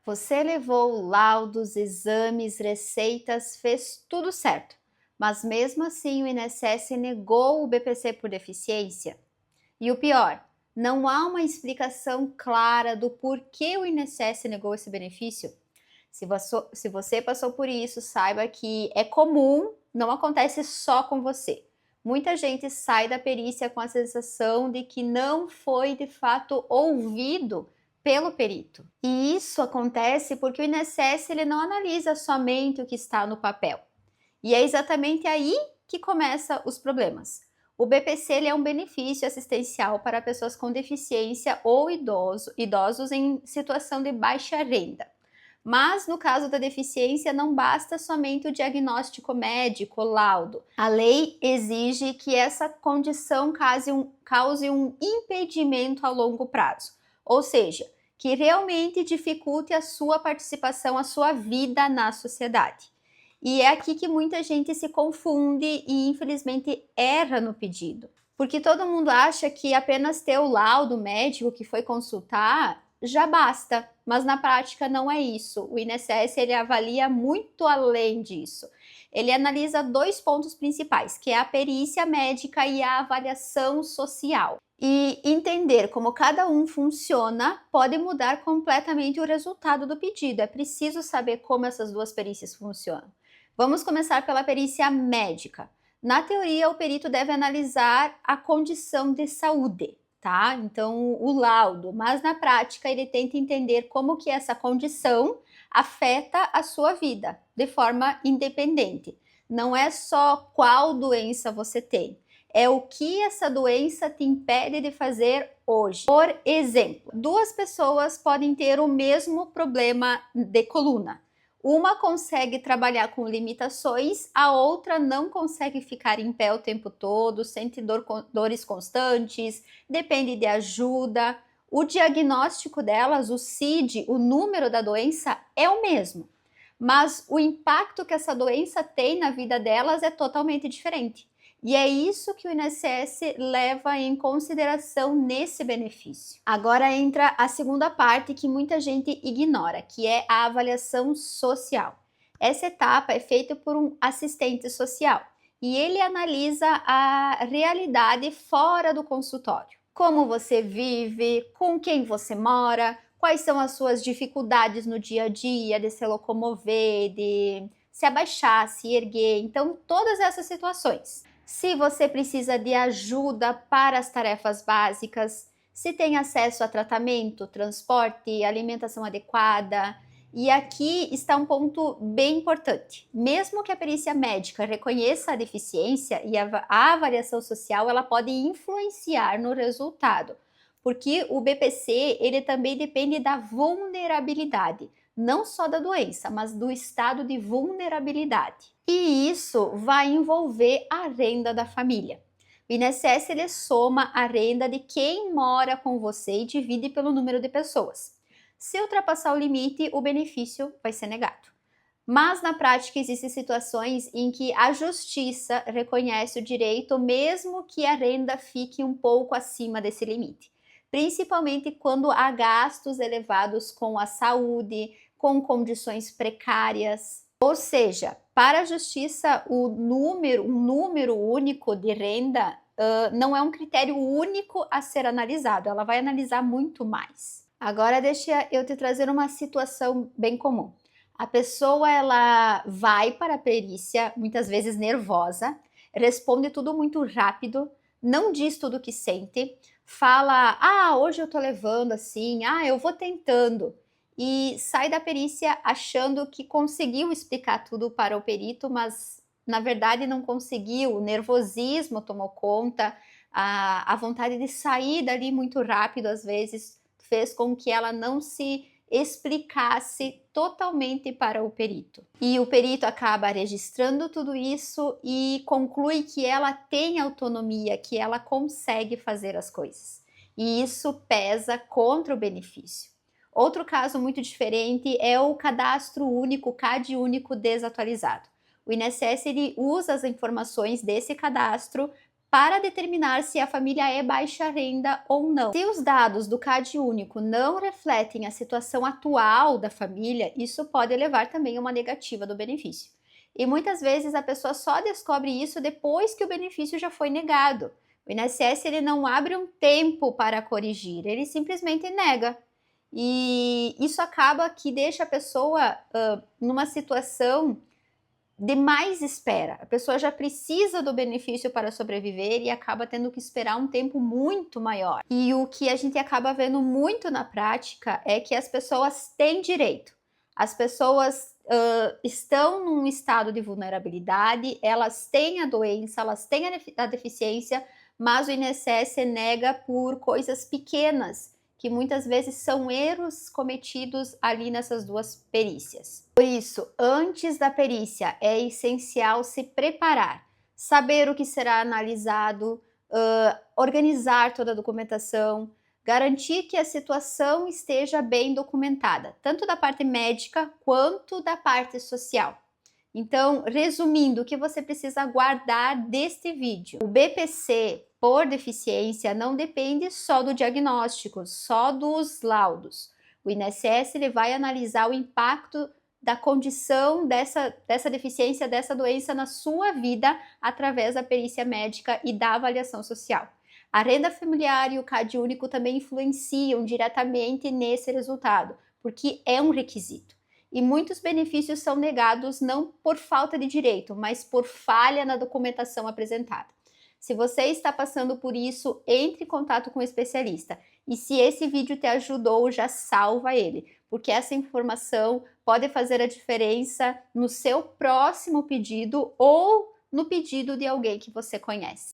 Você levou laudos, exames, receitas, fez tudo certo, mas mesmo assim o INSS negou o BPC por deficiência? E o pior, não há uma explicação clara do porquê o INSS negou esse benefício? Se você passou por isso, saiba que é comum, não acontece só com você. Muita gente sai da perícia com a sensação de que não foi de fato ouvido pelo perito. E isso acontece porque o INSS ele não analisa somente o que está no papel. E é exatamente aí que começam os problemas. O BPC ele é um benefício assistencial para pessoas com deficiência ou idosos em situação de baixa renda. Mas no caso da deficiência não basta somente o diagnóstico médico, o laudo. A lei exige que essa condição cause um impedimento a longo prazo, ou seja, que realmente dificulte a sua participação, a sua vida na sociedade. E é aqui que muita gente se confunde e infelizmente erra no pedido. Porque todo mundo acha que apenas ter o laudo médico que foi consultar já basta, mas na prática não é isso. O INSS ele avalia muito além disso. Ele analisa dois pontos principais, que é a perícia médica e a avaliação social. E entender como cada um funciona pode mudar completamente o resultado do pedido. É preciso saber como essas duas perícias funcionam. Vamos começar pela perícia médica. Na teoria, o perito deve analisar a condição de saúde, tá? Então, o laudo, mas na prática ele tenta entender como que essa condição afeta a sua vida de forma independente. Não é só qual doença você tem, é o que essa doença te impede de fazer hoje. Por exemplo, duas pessoas podem ter o mesmo problema de coluna. Uma consegue trabalhar com limitações, a outra não consegue ficar em pé o tempo todo, sente dores constantes, depende de ajuda. O diagnóstico delas, o CID, o número da doença, é o mesmo, mas o impacto que essa doença tem na vida delas é totalmente diferente. E é isso que o INSS leva em consideração nesse benefício. Agora entra a segunda parte que muita gente ignora, que é a avaliação social. Essa etapa é feita por um assistente social e ele analisa a realidade fora do consultório. Como você vive, com quem você mora, quais são as suas dificuldades no dia a dia de se locomover, de se abaixar, se erguer. Então, todas essas situações. Se você precisa de ajuda para as tarefas básicas, se tem acesso a tratamento, transporte, alimentação adequada. E aqui está um ponto bem importante. Mesmo que a perícia médica reconheça a deficiência e a avaliação social, ela pode influenciar no resultado, porque o BPC ele também depende da vulnerabilidade, não só da doença, mas do estado de vulnerabilidade. E isso vai envolver a renda da família. O INSS ele soma a renda de quem mora com você e divide pelo número de pessoas. Se ultrapassar o limite, o benefício vai ser negado. Mas na prática existem situações em que a justiça reconhece o direito mesmo que a renda fique um pouco acima desse limite, principalmente quando há gastos elevados com a saúde, com condições precárias. Ou seja, para a justiça, um número único de renda não é um critério único a ser analisado, ela vai analisar muito mais. Agora deixa eu te trazer uma situação bem comum. A pessoa ela vai para a perícia, muitas vezes nervosa, responde tudo muito rápido, não diz tudo o que sente, fala, hoje eu tô levando assim, eu vou tentando, e sai da perícia achando que conseguiu explicar tudo para o perito, mas na verdade não conseguiu, o nervosismo tomou conta, a vontade de sair dali muito rápido às vezes fez com que ela não se explicasse totalmente para o perito. E o perito acaba registrando tudo isso e conclui que ela tem autonomia, que ela consegue fazer as coisas. E isso pesa contra o benefício. Outro caso muito diferente é o cadastro único, CAD único desatualizado. O INSS ele usa as informações desse cadastro para determinar se a família é baixa renda ou não. Se os dados do CAD único não refletem a situação atual da família, isso pode levar também a uma negativa do benefício. E muitas vezes a pessoa só descobre isso depois que o benefício já foi negado. O INSS ele não abre um tempo para corrigir, ele simplesmente nega. E isso acaba que deixa a pessoa numa situação de mais espera. A pessoa já precisa do benefício para sobreviver e acaba tendo que esperar um tempo muito maior. E o que a gente acaba vendo muito na prática é que as pessoas têm direito. As pessoas estão num estado de vulnerabilidade, elas têm a doença, elas têm a deficiência, mas o INSS nega por coisas pequenas, que muitas vezes são erros cometidos ali nessas duas perícias. Por isso, antes da perícia, é essencial se preparar, saber o que será analisado, organizar toda a documentação, garantir que a situação esteja bem documentada, tanto da parte médica quanto da parte social. Então, resumindo, o que você precisa guardar deste vídeo? O BPC por deficiência não depende só do diagnóstico, só dos laudos. O INSS ele vai analisar o impacto da condição dessa deficiência, dessa doença na sua vida através da perícia médica e da avaliação social. A renda familiar e o CAD único também influenciam diretamente nesse resultado, porque é um requisito. E muitos benefícios são negados não por falta de direito, mas por falha na documentação apresentada. Se você está passando por isso, entre em contato com um especialista. E se esse vídeo te ajudou, já salva ele, porque essa informação pode fazer a diferença no seu próximo pedido ou no pedido de alguém que você conhece.